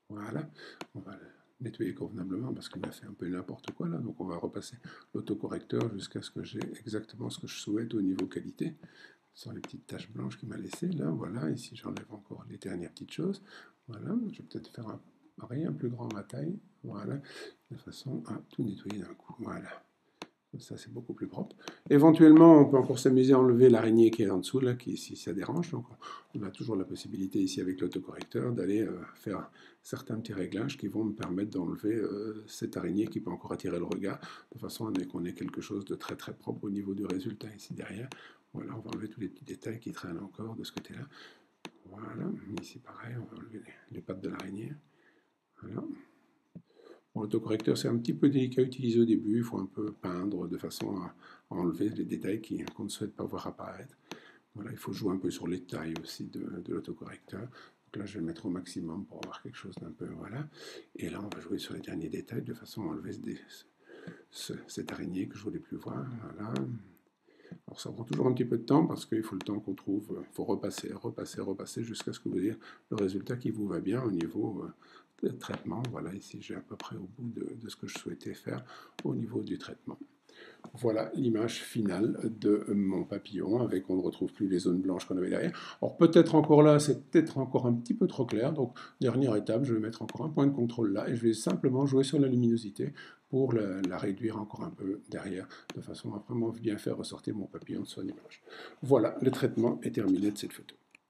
Voilà, on va le nettoyer convenablement parce qu'il a fait un peu n'importe quoi là. Donc on va repasser l'autocorrecteur jusqu'à ce que j'ai exactement ce que je souhaite au niveau qualité. Sans les petites taches blanches qu'il m'a laissées là, voilà. Ici j'enlève encore les dernières petites choses. Voilà, je vais peut-être faire un pareil, un plus grand à ma taille. Voilà, de façon à tout nettoyer d'un coup. Voilà. Ça, c'est beaucoup plus propre. Éventuellement, on peut encore s'amuser à enlever l'araignée qui est en dessous, là, qui, si ça dérange. Donc, on a toujours la possibilité ici avec l'autocorrecteur d'aller faire certains petits réglages qui vont me permettre d'enlever cette araignée qui peut encore attirer le regard, de façon à ce qu'on ait quelque chose de très très propre au niveau du résultat ici derrière. Voilà, on va enlever tous les petits détails qui traînent encore de ce côté-là. Voilà, ici pareil, on va enlever les pattes de l'araignée. Voilà. Bon, l'autocorrecteur, c'est un petit peu délicat à utiliser au début. Il faut un peu peindre de façon à enlever les détails qu'on ne souhaite pas voir apparaître. Voilà, il faut jouer un peu sur les tailles aussi de l'autocorrecteur. Donc là, je vais le mettre au maximum pour avoir quelque chose d'un peu... Voilà. Et là, on va jouer sur les derniers détails de façon à enlever cette araignée que je ne voulais plus voir. Voilà. Alors ça prend toujours un petit peu de temps parce qu'il faut le temps qu'on trouve, il faut repasser, repasser, repasser jusqu'à ce que vous ayez le résultat qui vous va bien au niveau de traitement. Voilà, ici j'ai à peu près au bout de ce que je souhaitais faire au niveau du traitement. Voilà l'image finale de mon papillon, avec on ne retrouve plus les zones blanches qu'on avait derrière. Alors peut-être encore là, c'est peut-être encore un petit peu trop clair, donc dernière étape, je vais mettre encore un point de contrôle là, et je vais simplement jouer sur la luminosité pour la réduire encore un peu derrière, de façon à vraiment bien faire ressortir mon papillon de son image. Voilà, le traitement est terminé de cette photo.